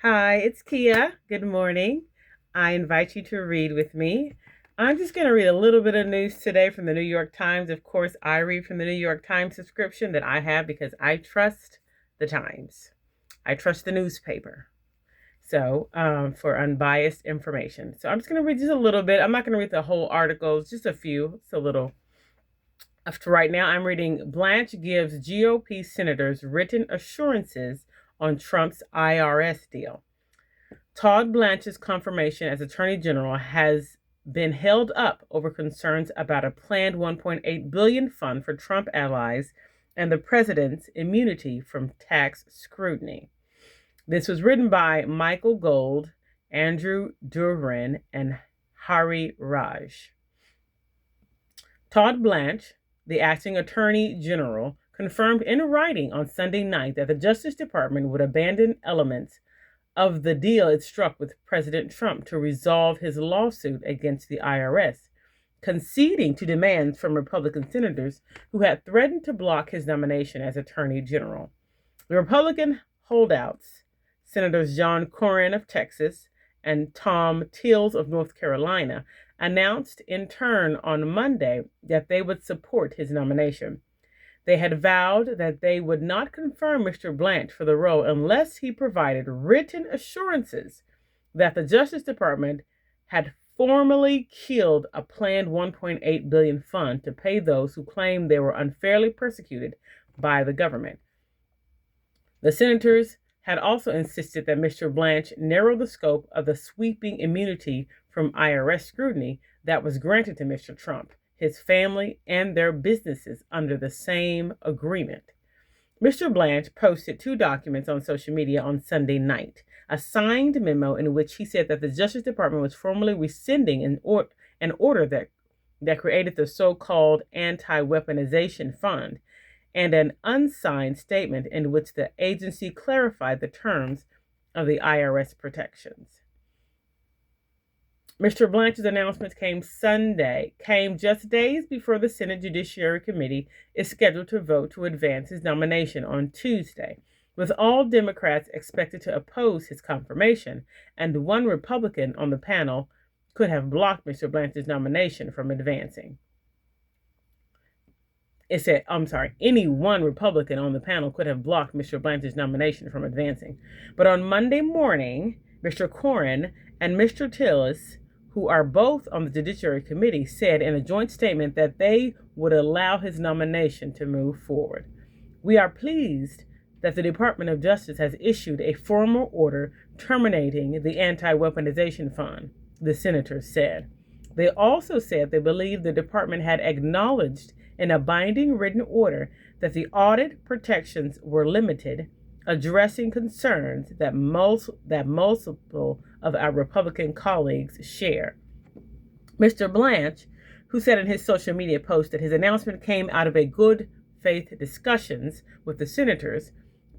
Hi, it's Kia. Good morning. I invite you to read with me. I'm just going to read a little bit of news today from the New York Times. Of course, I read from the New York Times subscription that I have because I trust the Times. I trust the newspaper. For unbiased information. So I'm just going to read just a little bit. I'm not going to read the whole article, just a few. It's a little. Right now, I'm reading Blanche Gives GOP Senators Written Assurances on Trump's IRS Deal. Todd Blanche's confirmation as Attorney General has been held up over concerns about a planned $1.8 billion fund for Trump allies and the president's immunity from tax scrutiny. This was written by Michael Gold, Andrew Duran, and Hari Raj. Todd Blanche, the acting Attorney General, confirmed in writing on Sunday night that the Justice Department would abandon elements of the deal it struck with President Trump to resolve his lawsuit against the IRS, conceding to demands from Republican senators who had threatened to block his nomination as Attorney General. The Republican holdouts, Senators John Cornyn of Texas and Tom Tillis of North Carolina, announced in turn on Monday that they would support his nomination. They had vowed that they would not confirm Mr. Blanche for the role unless he provided written assurances that the Justice Department had formally killed a planned $1.8 billion fund to pay those who claimed they were unfairly persecuted by the government. The senators had also insisted that Mr. Blanche narrow the scope of the sweeping immunity from IRS scrutiny that was granted to Mr. Trump, his family, and their businesses under the same agreement. Mr. Blanche posted two documents on social media on Sunday night, a signed memo in which he said that the Justice Department was formally rescinding an order that created the so-called anti-weaponization fund, and an unsigned statement in which the agency clarified the terms of the IRS protections. Mr. Blanche's announcement came just days before the Senate Judiciary Committee is scheduled to vote to advance his nomination on Tuesday, with all Democrats expected to oppose his confirmation, and one Republican on the panel could have blocked Mr. Blanche's nomination from advancing. Any one Republican on the panel could have blocked Mr. Blanche's nomination from advancing. But on Monday morning, Mr. Cornyn and Mr. Tillis, who are both on the Judiciary Committee, said in a joint statement that they would allow his nomination to move forward. We are pleased that the Department of Justice has issued a formal order terminating the anti-weaponization fund, the senators said. They also said they believed the department had acknowledged in a binding written order that the audit protections were limited, addressing concerns that multiple of our Republican colleagues share. Mr. Blanche, who said in his social media post that his announcement came out of a good faith discussions with the senators,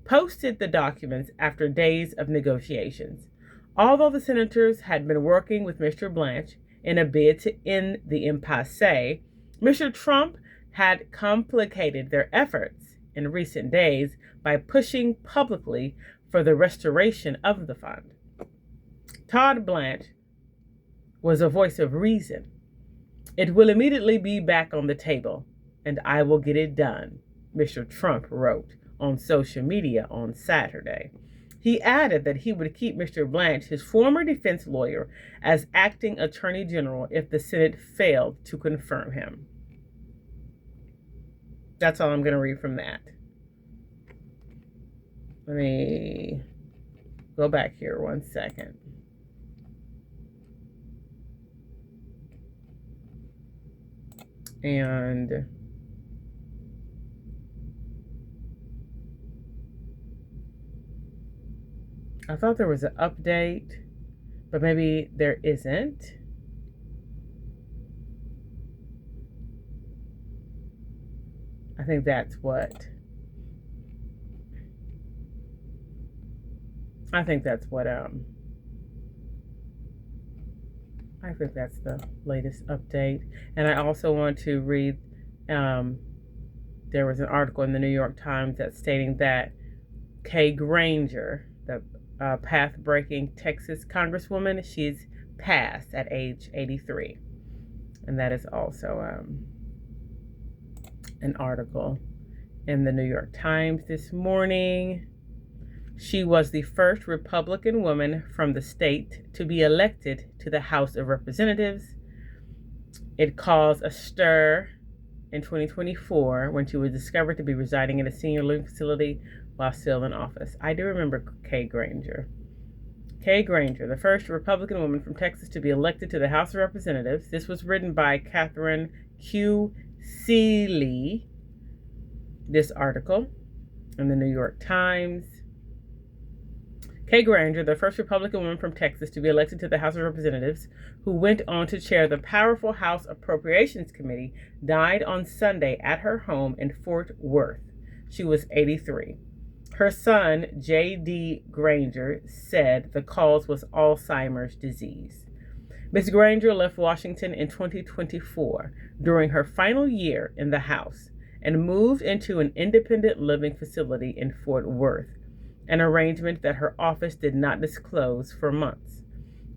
posted the documents after days of negotiations. Although the senators had been working with Mr. Blanche in a bid to end the impasse, Mr. Trump had complicated their efforts in recent days by pushing publicly for the restoration of the fund. Todd Blanche was a voice of reason. It will immediately be back on the table, and I will get it done, Mr. Trump wrote on social media on Saturday. He added that he would keep Mr. Blanche, his former defense lawyer, as acting Attorney General if the Senate failed to confirm him. That's all I'm going to read from that. Let me go back here 1 second. And I thought there was an update, but maybe there isn't. I think that's what I think that's the latest update. And I also want to read, there was an article in the New York Times that's stating that Kay Grangers, the path-breaking Texas Congresswoman. She's passed at age 83. And that is also an article in the New York Times this morning. She was the first Republican woman from the state to be elected to the House of Representatives. It caused a stir in 2024 when she was discovered to be residing in a senior living facility while still in office. I do remember Kay Granger. Kay Granger, the first Republican woman from Texas to be elected to the House of Representatives. This was written by Catherine Q. Seeley, this article in the New York Times. Kay Granger, the first Republican woman from Texas to be elected to the House of Representatives, who went on to chair the powerful House Appropriations Committee, died on Sunday at her home in Fort Worth. She was 83. Her son, J.D. Granger, said the cause was Alzheimer's disease. Ms. Granger left Washington in 2024 during her final year in the House and moved into an independent living facility in Fort Worth, an arrangement that her office did not disclose for months.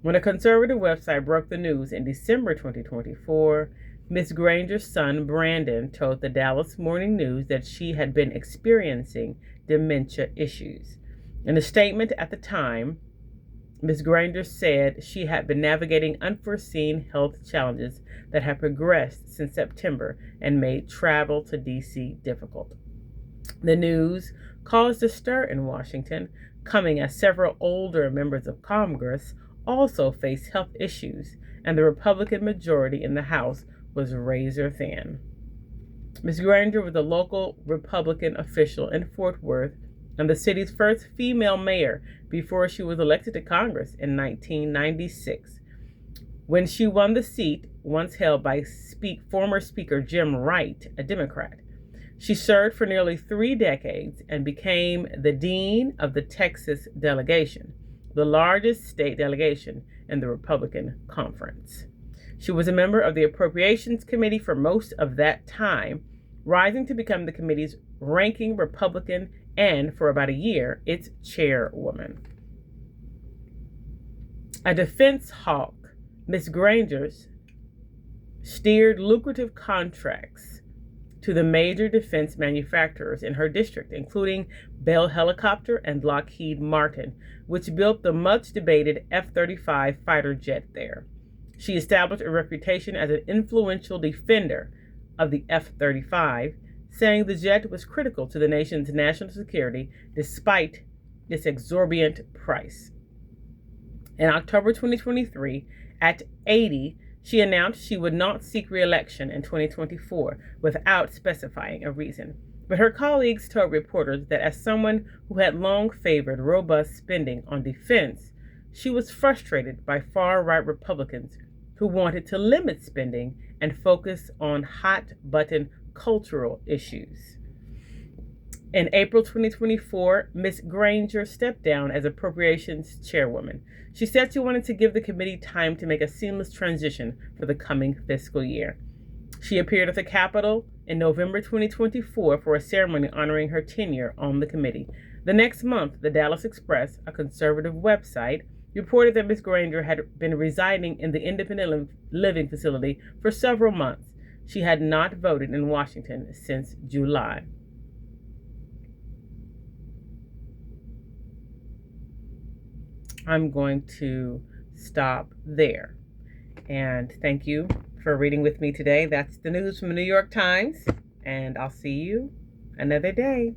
When a conservative website broke the news in December 2024, Ms. Granger's son, Brandon, told the Dallas Morning News that she had been experiencing dementia issues. In a statement at the time, Ms. Granger said she had been navigating unforeseen health challenges that had progressed since September and made travel to D.C. difficult. The news caused a stir in Washington, coming as several older members of Congress also faced health issues, and the Republican majority in the House was razor thin. Ms. Granger was a local Republican official in Fort Worth and the city's first female mayor before she was elected to Congress in 1996. When she won the seat once held by former Speaker Jim Wright, a Democrat. She served for nearly 3 decades and became the dean of the Texas delegation, the largest state delegation in the Republican conference. She was a member of the Appropriations Committee for most of that time, rising to become the committee's ranking Republican and, for about a year, its chairwoman. A defense hawk, Ms. Granger's steered lucrative contracts to the major defense manufacturers in her district, including Bell Helicopter and Lockheed Martin, which built the much-debated F-35 fighter jet there. She established a reputation as an influential defender of the F-35, saying the jet was critical to the nation's national security despite its exorbitant price. In October 2023, at 80, she announced she would not seek re-election in 2024 without specifying a reason. But her colleagues told reporters that as someone who had long favored robust spending on defense, she was frustrated by far-right Republicans who wanted to limit spending and focus on hot-button cultural issues. In April 2024, Ms. Granger stepped down as Appropriations Chairwoman. She said she wanted to give the committee time to make a seamless transition for the coming fiscal year. She appeared at the Capitol in November 2024 for a ceremony honoring her tenure on the committee. The next month, the Dallas Express, a conservative website, reported that Ms. Granger had been residing in the independent living facility for several months. She had not voted in Washington since July. I'm going to stop there. And thank you for reading with me today. That's the news from the New York Times. And I'll see you another day.